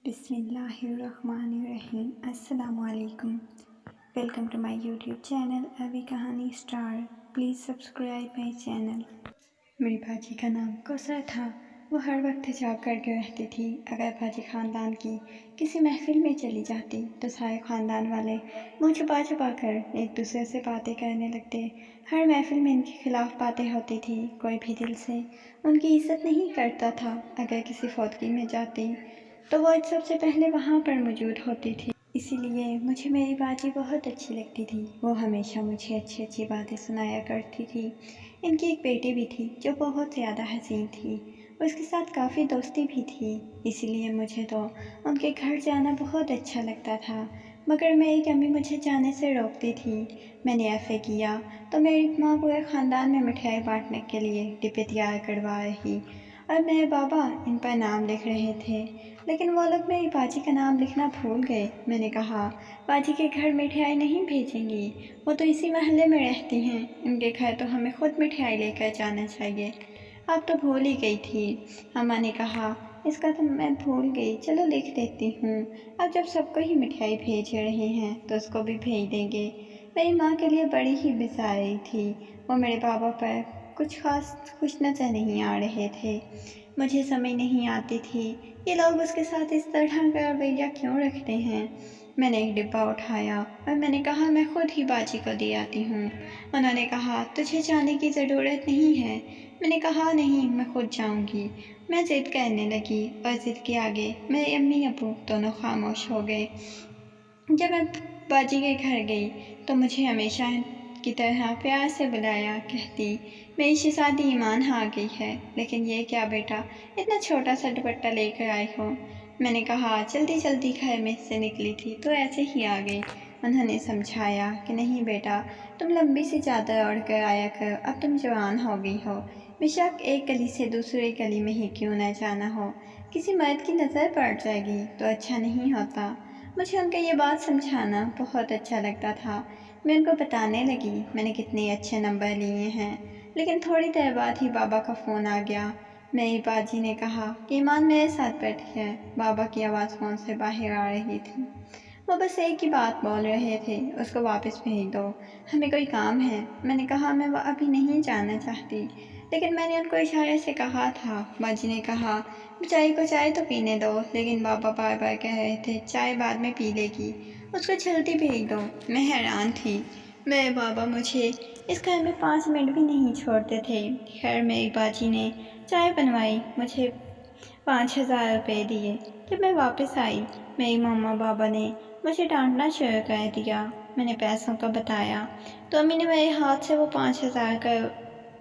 بسم اللہ الرحمن الرحیم۔ السلام علیکم۔ Welcome to my YouTube channel ابھی کہانی star. Please subscribe my channel. میری باجی کا نام کوثر تھا۔ وہ ہر وقت حجاب کر کے رہتی تھی۔ اگر باجی خاندان کی کسی محفل میں چلی جاتی تو سارے خاندان والے منہ چھپا چھپا کر ایک دوسرے سے باتیں کرنے لگتے۔ ہر محفل میں ان کے خلاف باتیں ہوتی تھی۔ کوئی بھی دل سے ان کی عزت نہیں کرتا تھا۔ اگر کسی فوتگی میں جاتی تو وہ سب سے پہلے وہاں پر موجود ہوتی تھی۔ اسی لیے مجھے میری باجی بہت اچھی لگتی تھی۔ وہ ہمیشہ مجھے اچھی اچھی باتیں سنایا کرتی تھی۔ ان کی ایک بیٹی بھی تھی جو بہت زیادہ حسین تھی۔ اس کے ساتھ کافی دوستی بھی تھی۔ اسی لیے مجھے تو ان کے گھر جانا بہت اچھا لگتا تھا، مگر میری امی مجھے جانے سے روکتی تھی۔ میں نے ایسے کیا تو میری ماں پورے خاندان میں مٹھائی بانٹنے کے لیے ڈبے تیار کروا رہی اور میرے بابا ان پر نام لکھ رہے تھے، لیکن وہ لوگ میری باجی کا نام لکھنا بھول گئے۔ میں نے کہا باجی کے گھر مٹھائی نہیں بھیجیں گی، وہ تو اسی محلے میں رہتی ہیں، ان کے گھر تو ہمیں خود مٹھائی لے کر جانا چاہیے۔ اب تو بھول ہی گئی تھی۔ اماں نے کہا اس کا تو میں بھول گئی، چلو لکھ دیتی ہوں۔ اب جب سب کو ہی مٹھائی بھیج رہے ہیں تو اس کو بھی بھیج دیں گے۔ میری ماں کے لیے بڑی ہی بیزاری تھی۔ وہ میرے بابا پر کچھ خاص خوش نظر نہیں آ رہے تھے۔ مجھے سمجھ نہیں آتی تھی یہ لوگ اس کے ساتھ اس طرح کا رویہ کیوں رکھتے ہیں۔ میں نے ایک ڈبہ اٹھایا اور میں نے کہا میں خود ہی باجی کو دے آتی ہوں۔ انہوں نے کہا تجھے جانے کی ضرورت نہیں ہے۔ میں نے کہا نہیں، میں خود جاؤں گی۔ میں ضد کرنے لگی اور ضد کے آگے میرے امی ابو دونوں خاموش ہو گئے۔ جب میں باجی کے گھر گئی تو مجھے ہمیشہ کی طرح پیار سے بلایا، کہتی میری شہزادی ایمان آ گئی ہے، لیکن یہ کیا بیٹا اتنا چھوٹا سا دوپٹہ لے کر آئی ہو۔ میں نے کہا جلدی جلدی گھر میں سے نکلی تھی تو ایسے ہی آ گئی۔ انہوں نے سمجھایا کہ نہیں بیٹا، تم لمبی سی چادر اوڑھ کر آیا کرو، اب تم جوان ہو گئی ہو، بے شک ایک گلی سے دوسرے گلی میں ہی کیوں نہ جانا ہو، کسی مرد کی نظر پڑ جائے گی تو اچھا نہیں ہوتا۔ مجھے ان کا یہ بات سمجھانا بہت اچھا لگتا تھا۔ میں ان کو بتانے لگی میں نے کتنے اچھے نمبر لیے ہیں، لیکن تھوڑی دیر بعد ہی بابا کا فون آ گیا۔ میری باجی نے کہا کہ ایمان میرے ساتھ بیٹھی ہے۔ بابا کی آواز فون سے باہر آ رہی تھی۔ وہ بس ایک ہی بات بول رہے تھے، اس کو واپس بھیج دو، ہمیں کوئی کام ہے۔ میں نے کہا میں ابھی نہیں جانا چاہتی، لیکن میں نے ان کو اشارے سے کہا تھا۔ باجی نے کہا بیچاری کو چائے تو پینے دو، لیکن بابا بار بار کہہ رہے تھے چائے بعد میں پی لے گی، اس کو جلدی بھیج دو۔ میں حیران تھی، میرے بابا مجھے اس گھر میں 5 منٹ بھی نہیں چھوڑتے تھے۔ خیر میری باجی نے چائے بنوائی، مجھے 5000 روپے دیے۔ جب میں واپس آئی میری ماما بابا نے مجھے ڈانٹنا شروع کر دیا۔ میں نے پیسوں کا بتایا تو امی نے میرے ہاتھ سے وہ 5000 کا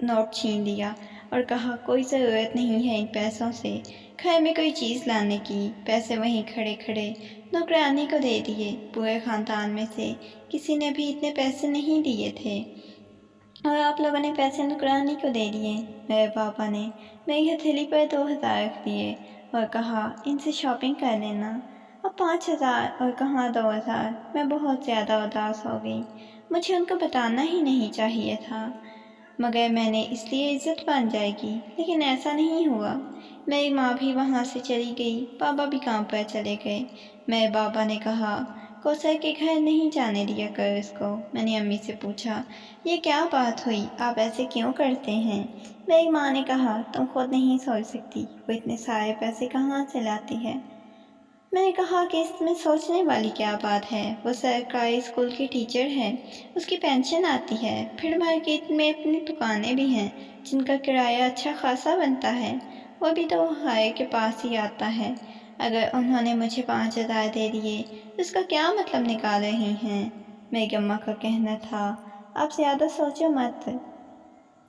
نوٹ چھین لیا اور کہا کوئی ضرورت نہیں ہے ان پیسوں سے گھر میں کوئی چیز لانے کی۔ پیسے وہیں کھڑے کھڑے نوکرانی کو دے دیے۔ پورے خاندان میں سے کسی نے بھی اتنے پیسے نہیں دیے تھے اور آپ لوگوں نے پیسے نوکرانی کو دے دیے۔ میرے پاپا نے میری ہتھیلی پر 2000 رکھ دیے اور کہا ان سے شاپنگ کر لینا۔ اب 5000 اور کہاں 2000۔ میں بہت زیادہ اداس ہو گئی۔ مجھے ان کو بتانا ہی نہیں چاہیے تھا، مگر میں نے اس لیے عزت بن جائے گی، لیکن ایسا نہیں ہوا۔ میری ماں بھی وہاں سے چلی گئی، بابا بھی کام پر چلے گئے۔ میرے بابا نے کہا کوثر کے گھر نہیں جانے دیا کر اس کو۔ میں نے امی سے پوچھا یہ کیا بات ہوئی، آپ ایسے کیوں کرتے ہیں؟ میری ماں نے کہا تم خود نہیں سوچ سکتی وہ اتنے سارے پیسے کہاں سے لاتی ہے۔ میں نے کہا کہ اس میں سوچنے والی کیا بات ہے، وہ سرکاری اسکول کی ٹیچر ہے، اس کی پینشن آتی ہے، پھر مارکیٹ میں اپنی دکانیں بھی ہیں جن کا کرایہ اچھا خاصا بنتا ہے، وہ بھی تو ہائے کے پاس ہی آتا ہے۔ اگر انہوں نے مجھے 5000 دے دیے تو اس کا کیا مطلب نکال رہی ہیں؟ میری اماں کا کہنا تھا آپ زیادہ سوچو مت،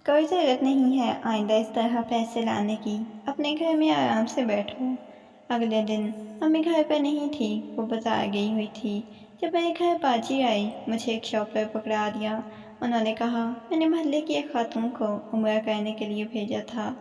کوئی ضرورت نہیں ہے آئندہ اس طرح پیسے لانے کی، اپنے گھر میں آرام سے بیٹھو۔ اگلے دن امی گھر پہ نہیں تھی، وہ بازار گئی ہوئی تھی۔ جب میرے گھر باجی آئی مجھے ایک شاپ پر پکڑا دیا۔ انہوں نے کہا میں نے محلے کی ایک خاتون کو عمرہ کرنے کے لیے بھیجا تھا،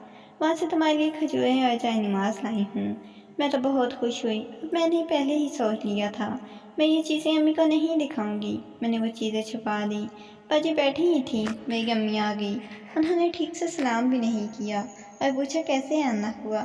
وہاں سے تمہارے لیے کھجوریں اور جائے نماز لائی ہوں۔ میں تو بہت خوش ہوئی، اب میں نے پہلے ہی سوچ لیا تھا میں یہ چیزیں امی کو نہیں دکھاؤں گی۔ میں نے وہ چیزیں چھپا لی۔ باجی بیٹھی ہی تھی، میری امی آ گئی، انہوں نے ٹھیک سے سلام بھی نہیں کیا اور پوچھا کیسے آنا ہوا۔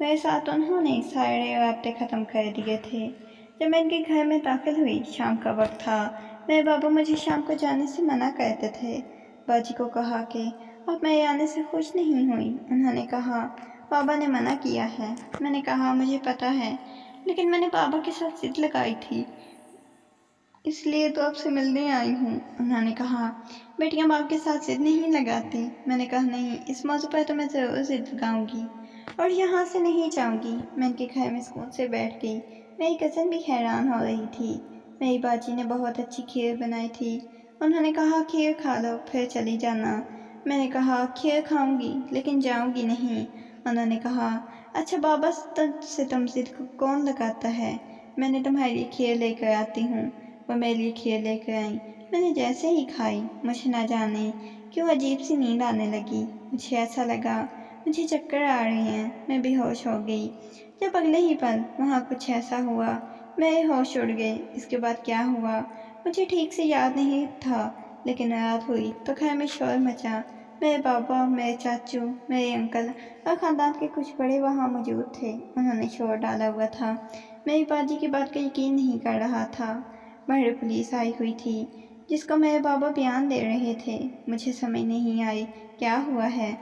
میرے ساتھ انہوں نے سارے رابطے ختم کر دیے تھے۔ جب میں ان کے گھر میں داخل ہوئی، شام کا وقت تھا۔ میرے بابا مجھے شام کو جانے سے منع کرتے تھے۔ باجی کو کہا کہ اب میرے آنے سے خوش نہیں ہوئی۔ انہوں نے کہا بابا نے منع کیا ہے۔ میں نے کہا مجھے پتہ ہے، لیکن میں نے بابا کے ساتھ ضد لگائی تھی، اس لیے تو آپ سے ملنے آئی ہوں۔ انہوں نے کہا بیٹیاں باپ کے ساتھ ضد نہیں لگاتی۔ میں نے کہا نہیں، اس موضوع پر تو میں ضرور ضد لگاؤں گی اور یہاں سے نہیں جاؤں گی۔ میں ان کے گھر میں سکون سے بیٹھ گئی۔ میری کزن بھی حیران ہو رہی تھی۔ میری باجی نے بہت اچھی کھیر بنائی تھی۔ انہوں نے کہا کھیر کھا لو پھر چلی جانا۔ میں نے کہا کھیر کھاؤں گی لیکن جاؤں گی نہیں۔ انہوں نے کہا اچھا بابا سے تم ضد کون لگاتا ہے؟ میں نے تمہارے لیے کھیر لے کر آتی ہوں۔ وہ میرے لیے کھیر لے کر آئیں۔ میں نے جیسے ہی کھائی، مجھے نہ جانے کیوں عجیب سی نیند آنے لگی۔ مجھے ایسا لگا مجھے چکر آ رہے ہیں، میں بے ہوش ہو گئی۔ جب اگلے ہی پل وہاں کچھ ایسا ہوا، میرے ہوش اڑ گئے۔ اس کے بعد کیا ہوا مجھے ٹھیک سے یاد نہیں تھا، لیکن رات ہوئی تو گھر میں شور مچا۔ میرے بابا، میرے چاچو، میرے انکل اور خاندان کے کچھ بڑے وہاں موجود تھے۔ انہوں نے شور ڈالا ہوا تھا۔ میری باجی کی بات کا یقین نہیں کر رہا تھا۔ باہر پولیس آئی ہوئی تھی جس کو میرے بابا بیان دے رہے تھے۔ مجھے سمجھ نہیں آئی کیا ہوا ہے۔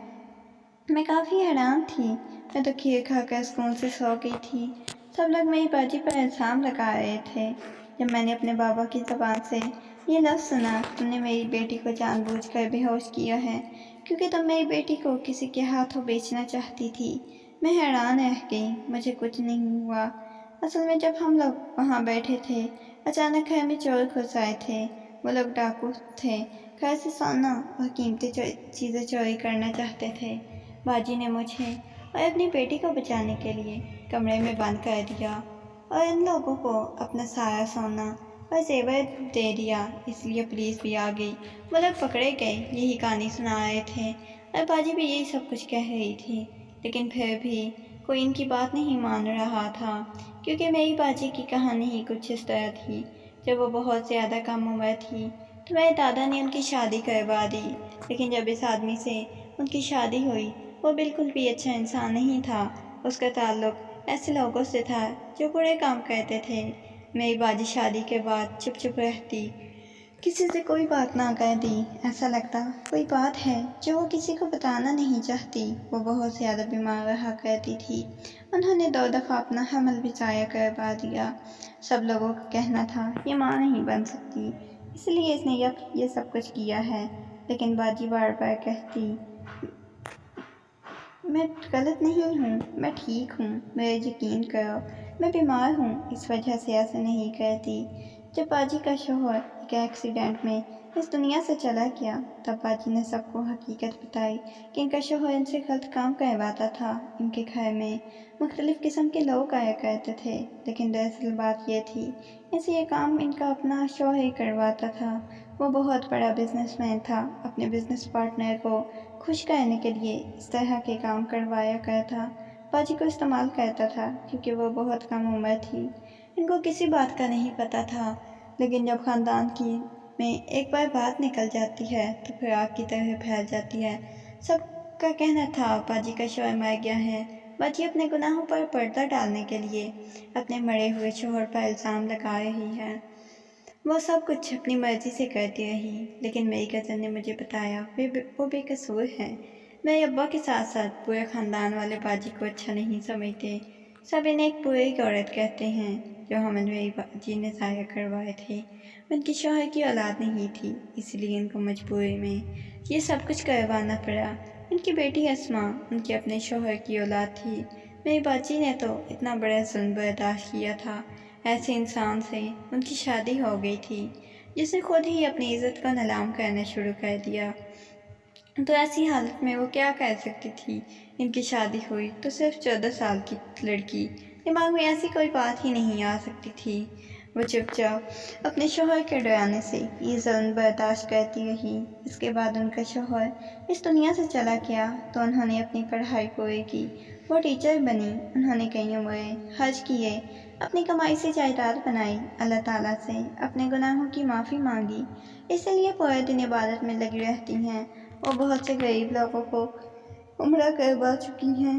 میں کافی حیران تھی۔ میں تو کھیر کھا کر سکون سے سو گئی تھی۔ سب لوگ میری باجی پر الزام لگا رہے تھے۔ جب میں نے اپنے بابا کی زبان سے یہ لفظ سنا، تم نے میری بیٹی کو جان بوجھ کر بے ہوش کیا ہے کیونکہ تم میری بیٹی کو کسی کے ہاتھوں بیچنا چاہتی تھی، میں حیران رہ گئی۔ مجھے کچھ نہیں ہوا۔ اصل میں جب ہم لوگ وہاں بیٹھے تھے، اچانک گھر میں چور گھس آئے تھے۔ وہ لوگ ڈاکو تھے، گھر سے سونا اور قیمتی چیزیں چوری کرنا چاہتے تھے۔ باجی نے مجھے اور اپنی بیٹی کو بچانے کے لیے کمرے میں بند کر دیا اور ان لوگوں کو اپنا سارا سونا اور زیور دے دیا، اس لیے پولیس بھی آ گئی۔ وہ لوگ پکڑے گئے، یہی کہانی سنا رہے تھے اور باجی بھی یہی سب کچھ کہہ رہی تھی، لیکن پھر بھی کوئی ان کی بات نہیں مان رہا تھا کیونکہ میری باجی کی کہانی ہی کچھ اس طرح تھی۔ جب وہ بہت زیادہ کم عمر تھی تو میرے دادا نے ان کی شادی کروا دی، لیکن جب اس آدمی سے ان کی شادی ہوئی وہ بالکل بھی اچھا انسان نہیں تھا۔ اس کا تعلق ایسے لوگوں سے تھا جو برے کام کرتے تھے۔ میری باجی شادی کے بعد چپ چپ رہتی، کسی سے کوئی بات نہ کرتی۔ ایسا لگتا کوئی بات ہے جو وہ کسی کو بتانا نہیں چاہتی۔ وہ بہت زیادہ بیمار رہا کرتی تھی۔ انہوں نے 2 دفعہ اپنا حمل بھی ضائع کروا دیا۔ سب لوگوں کا کہنا تھا یہ ماں نہیں بن سکتی، اس لیے اس نے یہ سب کچھ کیا ہے، لیکن باجی بار بار کہتی میں غلط نہیں ہوں، میں ٹھیک ہوں، میرے یقین کرو، میں بیمار ہوں، اس وجہ سے ایسا نہیں کرتی۔ جب باجی کا شوہر ایک ایکسیڈنٹ میں اس دنیا سے چلا گیا، تب باجی نے سب کو حقیقت بتائی کہ ان کا شوہر ان سے غلط کام کرواتا تھا۔ ان کے گھر میں مختلف قسم کے لوگ آیا کرتے تھے، لیکن دراصل بات یہ تھی اسے یہ کام ان کا اپنا شوہر ہی کرواتا تھا۔ وہ بہت بڑا بزنس مین تھا، اپنے بزنس پارٹنر کو خوش کرنے کے لیے اس طرح کے کام کروایا کرتا، باجی کو استعمال کرتا تھا کیونکہ وہ بہت کم عمر تھی۔ ان کو کسی بات کا نہیں پتہ تھا، لیکن جب خاندان میں ایک بار بات نکل جاتی ہے تو پھر آگ کی طرح پھیل جاتی ہے۔ سب کا کہنا تھا باجی کا شوہر مر گیا ہے۔ باجی اپنے گناہوں پر پردہ ڈالنے کے لیے اپنے مرے ہوئے شوہر پر الزام لگا رہی ہے۔ وہ سب کچھ اپنی مرضی سے کرتی رہی، لیکن میری کزن نے مجھے بتایا وہ بے قصور ہے۔ میرے ابا کے ساتھ ساتھ پورے خاندان والے باجی کو اچھا نہیں سمجھتے۔ سب انہیں ایک بری عورت کہتے ہیں۔ جو حمل میری باجی نے ضائع کروائے تھے ان کی شوہر کی اولاد نہیں تھی، اس لیے ان کو مجبوری میں یہ سب کچھ کروانا پڑا۔ ان کی بیٹی اسماء ان کے اپنے شوہر کی اولاد تھی۔ میری باجی نے تو اتنا بڑا ظلم برداشت کیا تھا، ایسے انسان سے ان کی شادی ہو گئی تھی جس نے خود ہی اپنی عزت کو نیلام کرنا شروع کر دیا۔ تو ایسی حالت میں وہ کیا کر سکتی تھی؟ ان کی شادی ہوئی تو صرف 14 سال کی لڑکی، دماغ میں ایسی کوئی بات ہی نہیں آ سکتی تھی۔ وہ چپ چاپ اپنے شوہر کے ڈرانے سے یہ ظلم برداشت کرتی رہی۔ اس کے بعد ان کا شوہر اس دنیا سے چلا گیا تو انہوں نے اپنی پڑھائی پوری کی، وہ ٹیچر بنی۔ انہوں نے کئی عمریں حج کیے، اپنی کمائی سے جائیداد بنائی، اللہ تعالیٰ سے اپنے گناہوں کی معافی مانگی، اسی لیے پورے دن عبادت میں لگی رہتی ہیں۔ وہ بہت سے غریب لوگوں کو عمرہ کروا چکی ہیں۔